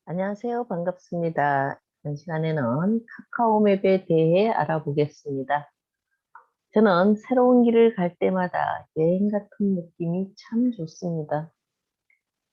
안녕하세요. 반갑습니다. 이번 시간에는 카카오맵에 대해 알아보겠습니다. 저는 새로운 길을 갈 때마다 여행 같은 느낌이 참 좋습니다.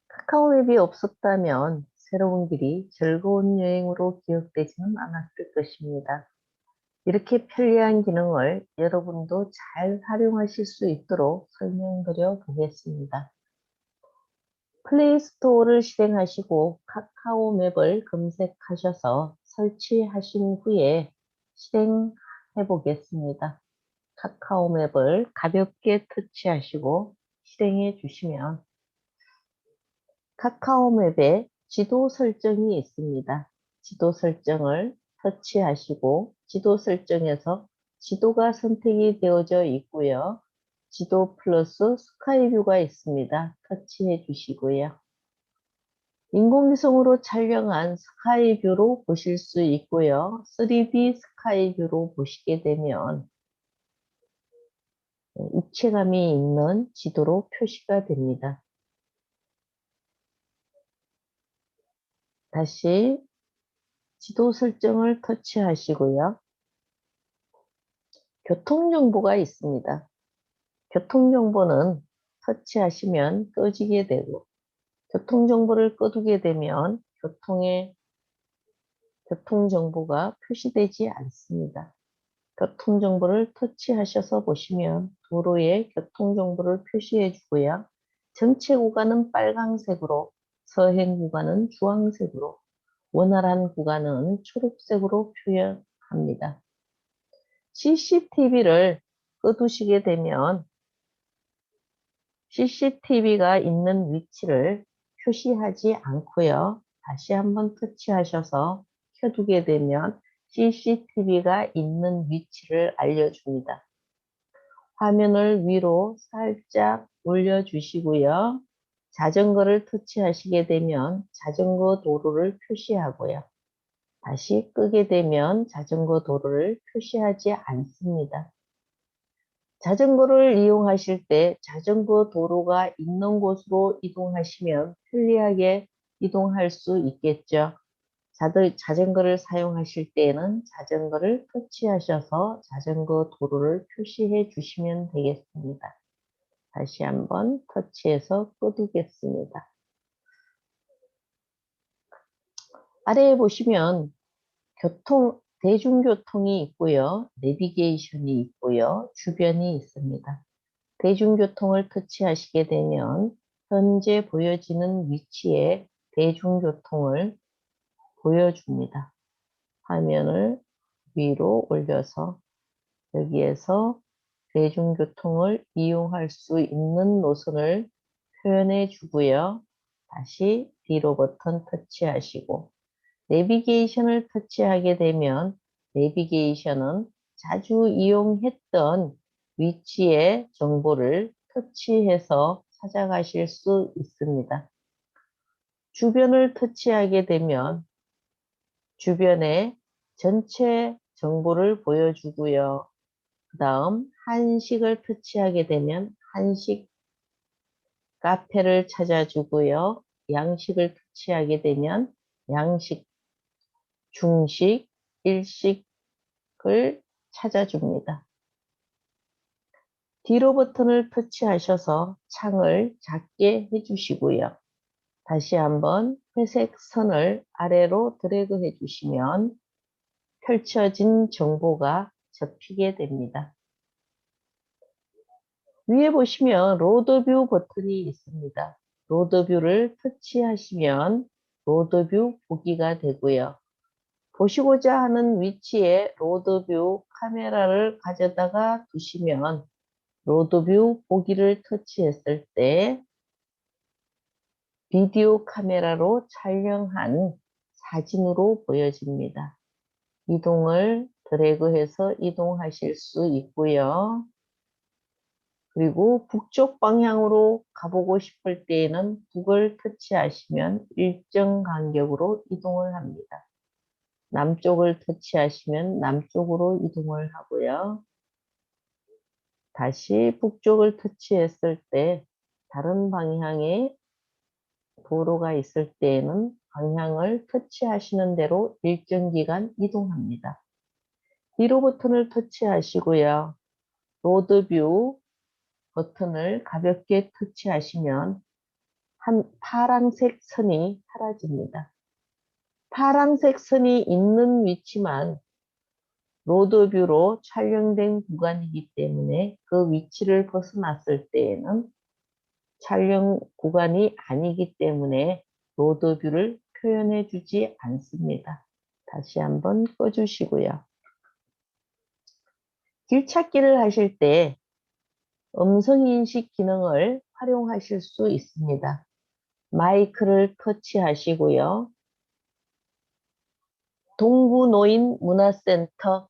카카오맵이 없었다면 새로운 길이 즐거운 여행으로 기억되지는 않았을 것입니다. 이렇게 편리한 기능을 여러분도 잘 활용하실 수 있도록 설명드려 보겠습니다. 플레이스토어를 실행하시고 카카오맵을 검색하셔서 설치하신 후에 실행해 보겠습니다. 카카오맵을 가볍게 터치하시고 실행해 주시면 카카오맵에 지도 설정이 있습니다. 지도 설정을 터치하시고 지도 설정에서 지도가 선택이 되어져 있고요. 지도 플러스 스카이뷰가 있습니다. 터치해 주시고요. 인공위성으로 촬영한 스카이뷰로 보실 수 있고요. 3D 스카이뷰로 보시게 되면 입체감이 있는 지도로 표시가 됩니다. 다시 지도 설정을 터치하시고요. 교통정보가 있습니다. 교통정보는 터치하시면 꺼지게 되고 교통정보를 꺼두게 되면 교통정보가 표시되지 않습니다. 교통정보를 터치하셔서 보시면 도로에 교통정보를 표시해 주고요. 전체 구간은 빨강색으로, 서행 구간은 주황색으로, 원활한 구간은 초록색으로 표현합니다. CCTV를 꺼두시게 되면 CCTV가 있는 위치를 표시하지 않고요. 다시 한번 터치하셔서 켜두게 되면 CCTV가 있는 위치를 알려줍니다. 화면을 위로 살짝 올려주시고요. 자전거를 터치하시게 되면 자전거 도로를 표시하고요. 다시 끄게 되면 자전거 도로를 표시하지 않습니다. 자전거를 이용하실 때 자전거 도로가 있는 곳으로 이동하시면 편리하게 이동할 수 있겠죠. 자전거를 사용하실 때에는 자전거를 터치하셔서 자전거 도로를 표시해 주시면 되겠습니다. 다시 한번 터치해서 꺼두겠습니다. 아래에 보시면 대중교통이 있고요. 내비게이션이 있고요. 주변이 있습니다. 대중교통을 터치하시게 되면 현재 보여지는 위치에 대중교통을 보여줍니다. 화면을 위로 올려서 여기에서 대중교통을 이용할 수 있는 노선을 표현해 주고요. 다시 뒤로 버튼 터치하시고 내비게이션을 터치하게 되면 내비게이션은 자주 이용했던 위치의 정보를 터치해서 찾아가실 수 있습니다. 주변을 터치하게 되면 주변의 전체 정보를 보여주고요. 그 다음 한식을 터치하게 되면 한식 카페를 찾아주고요. 양식을 터치하게 되면 양식, 중식, 일식을 찾아줍니다. 뒤로 버튼을 터치하셔서 창을 작게 해주시고요. 다시 한번 회색 선을 아래로 드래그 해주시면 펼쳐진 정보가 접히게 됩니다. 위에 보시면 로드뷰 버튼이 있습니다. 로드뷰를 터치하시면 로드뷰 보기가 되고요. 보시고자 하는 위치에 로드뷰 카메라를 가져다가 두시면 로드뷰 보기를 터치했을 때 비디오 카메라로 촬영한 사진으로 보여집니다. 이동을 드래그해서 이동하실 수 있고요. 그리고 북쪽 방향으로 가보고 싶을 때에는 북을 터치하시면 일정 간격으로 이동을 합니다. 남쪽을 터치하시면 남쪽으로 이동을 하고요. 다시 북쪽을 터치했을 때 다른 방향의 도로가 있을 때에는 방향을 터치하시는 대로 일정 기간 이동합니다. 뒤로 버튼을 터치하시고요. 로드뷰 버튼을 가볍게 터치하시면 한 파란색 선이 사라집니다. 파란색 선이 있는 위치만 로드뷰로 촬영된 구간이기 때문에 그 위치를 벗어났을 때에는 촬영 구간이 아니기 때문에 로드뷰를 표현해 주지 않습니다. 다시 한번 꺼주시고요. 길찾기를 하실 때 음성인식 기능을 활용하실 수 있습니다. 마이크를 터치하시고요. 동구노인문화센터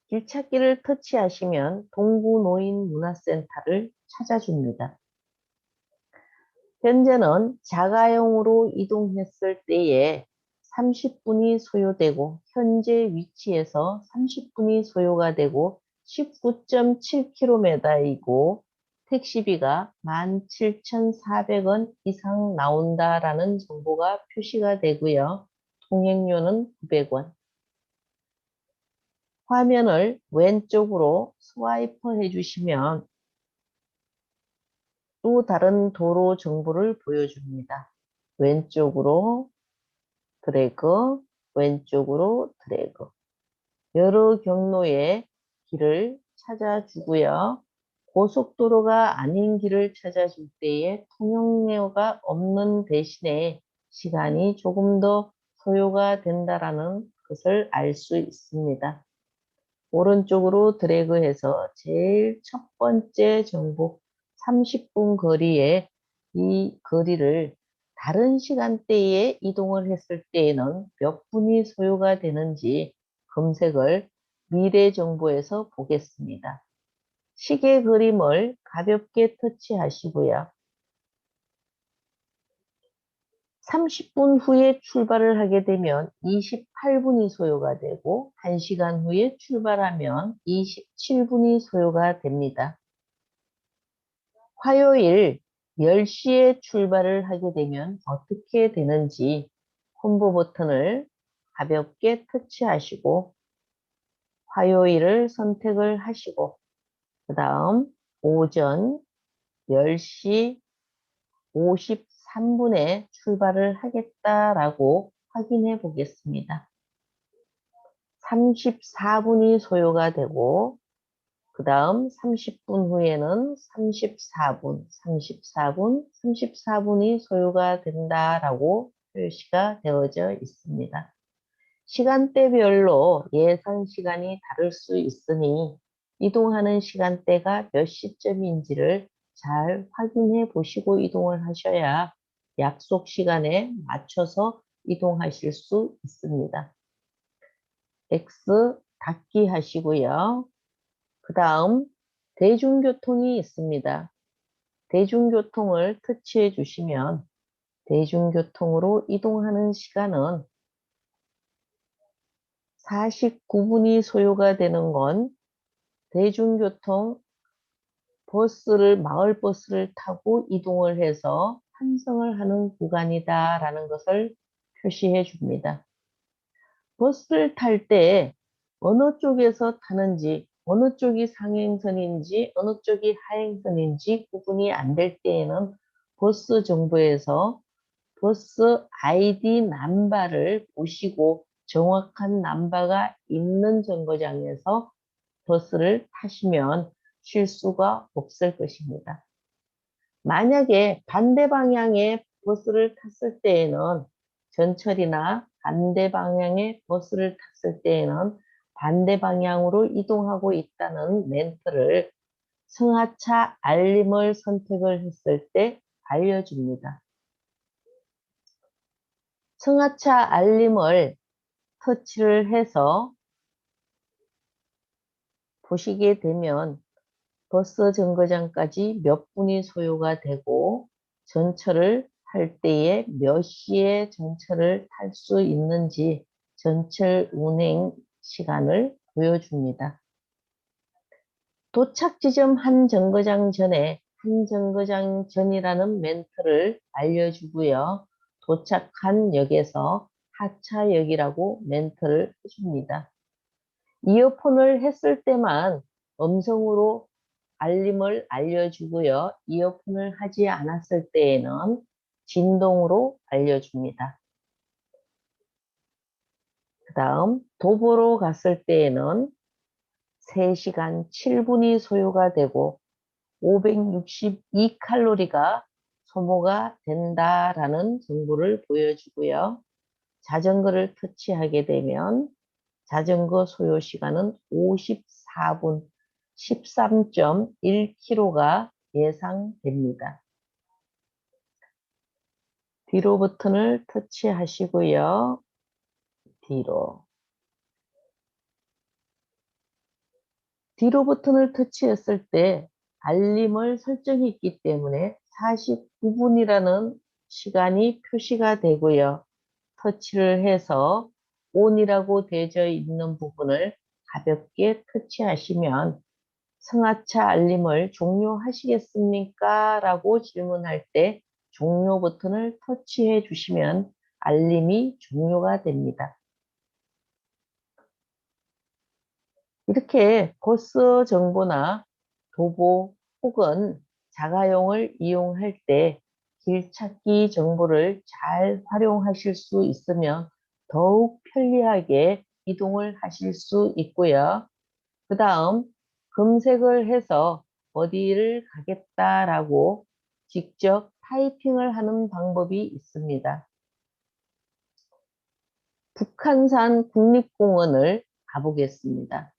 길찾기를 터치하시면 동구노인문화센터를 찾아줍니다. 현재는 자가용으로 이동했을 때에 30분이 소요되고 현재 위치에서 30분이 소요가 되고 19.7km이고 택시비가 17,400원 이상 나온다라는 정보가 표시가 되고요. 통행료는 900원. 화면을 왼쪽으로 스와이프 해주시면 또 다른 도로 정보를 보여줍니다. 왼쪽으로 드래그, 왼쪽으로 드래그. 여러 경로의 길을 찾아주고요. 고속도로가 아닌 길을 찾아줄 때에 통행료가 없는 대신에 시간이 조금 더 소요가 된다라는 것을 알 수 있습니다. 오른쪽으로 드래그해서 제일 첫 번째 정보 30분 거리에 이 거리를 다른 시간대에 이동을 했을 때에는 몇 분이 소요가 되는지 검색을 미래 정보에서 보겠습니다. 시계 그림을 가볍게 터치하시고요. 30분 후에 출발을 하게 되면 28분이 소요가 되고 1시간 후에 출발하면 27분이 소요가 됩니다. 화요일 10시에 출발을 하게 되면 어떻게 되는지 콤보 버튼을 가볍게 터치하시고 화요일을 선택을 하시고 그 다음 오전 10시 53분에 출발을 하겠다라고 확인해 보겠습니다. 34분이 소요가 되고 그 다음 30분 후에는 34분, 34분, 34분이 소요가 된다라고 표시가 되어져 있습니다. 시간대별로 예상 시간이 다를 수 있으니 이동하는 시간대가 몇 시점인지를 잘 확인해 보시고 이동을 하셔야 약속 시간에 맞춰서 이동하실 수 있습니다. X 닫기 하시고요. 그 다음 대중교통이 있습니다. 대중교통을 터치해 주시면 대중교통으로 이동하는 시간은 49분이 소요가 되는 건 대중교통 버스를 마을버스를 타고 이동을 해서 환승을 하는 구간이다라는 것을 표시해 줍니다. 버스를 탈 때 어느 쪽에서 타는지 어느 쪽이 상행선인지 어느 쪽이 하행선인지 구분이 안 될 때에는 버스 정보에서 버스 아이디 넘버를 보시고 정확한 넘버가 있는 정거장에서 버스를 타시면 실수가 없을 것입니다. 만약에 반대 방향의 버스를 탔을 때에는 전철이나 반대 방향의 버스를 탔을 때에는 반대 방향으로 이동하고 있다는 멘트를 승하차 알림을 선택을 했을 때 알려줍니다. 승하차 알림을 터치를 해서 보시게 되면 버스 정거장까지 몇 분이 소요가 되고 전철을 탈 때에 몇 시에 전철을 탈 수 있는지 전철 운행 시간을 보여줍니다. 도착 지점 한 정거장 전에 한 정거장 전이라는 멘트를 알려주고요. 도착한 역에서 하차역이라고 멘트를 해줍니다. 이어폰을 했을 때만 음성으로 알림을 알려주고요. 이어폰을 하지 않았을 때에는 진동으로 알려줍니다. 그 다음 도보로 갔을 때에는 3시간 7분이 소요가 되고 562칼로리가 소모가 된다라는 정보를 보여주고요. 자전거를 터치하게 되면 자전거 소요 시간은 54분 13.1km가 예상됩니다. 뒤로 버튼을 터치하시고요. 뒤로. 뒤로 버튼을 터치했을 때 알림을 설정했기 때문에 49분이라는 시간이 표시가 되고요. 터치를 해서 ON이라고 되어 있는 부분을 가볍게 터치하시면 승하차 알림을 종료하시겠습니까? 라고 질문할 때 종료 버튼을 터치해 주시면 알림이 종료가 됩니다. 이렇게 코스 정보나 도보 혹은 자가용을 이용할 때 길찾기 정보를 잘 활용하실 수 있으면 더욱 편리하게 이동을 하실 수 있고요. 그 다음 검색을 해서 어디를 가겠다라고 직접 타이핑을 하는 방법이 있습니다. 북한산 국립공원을 가보겠습니다.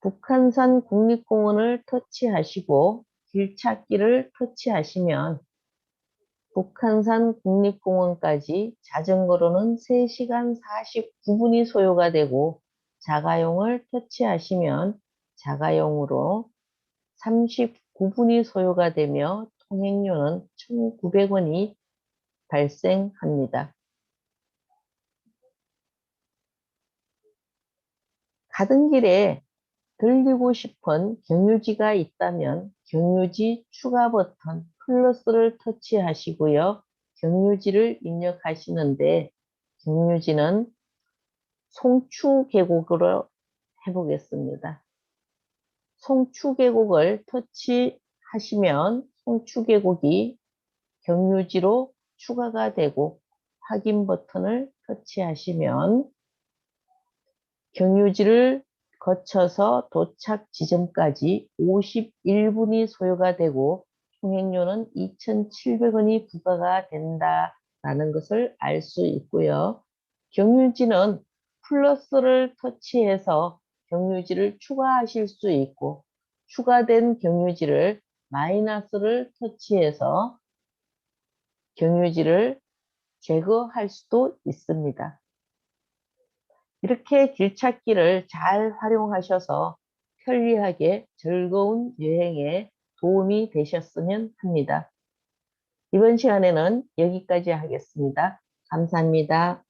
북한산 국립공원을 터치하시고 길찾기를 터치하시면 북한산 국립공원까지 자전거로는 3시간 49분이 소요가 되고 자가용을 터치하시면 자가용으로 39분이 소요가 되며 통행료는 1,900원이 발생합니다. 가던 길에 들리고 싶은 경유지가 있다면 경유지 추가 버튼 플러스를 터치하시고요. 경유지를 입력하시는데 경유지는 송추계곡으로 해보겠습니다. 송추계곡을 터치하시면 송추계곡이 경유지로 추가가 되고 확인 버튼을 터치하시면 경유지를 거쳐서 도착 지점까지 51분이 소요가 되고 통행료는 2,700원이 부과가 된다라는 것을 알 수 있고요. 경유지는 플러스를 터치해서 경유지를 추가하실 수 있고 추가된 경유지를 마이너스를 터치해서 경유지를 제거할 수도 있습니다. 이렇게 길찾기를 잘 활용하셔서 편리하게 즐거운 여행에 도움이 되셨으면 합니다. 이번 시간에는 여기까지 하겠습니다. 감사합니다.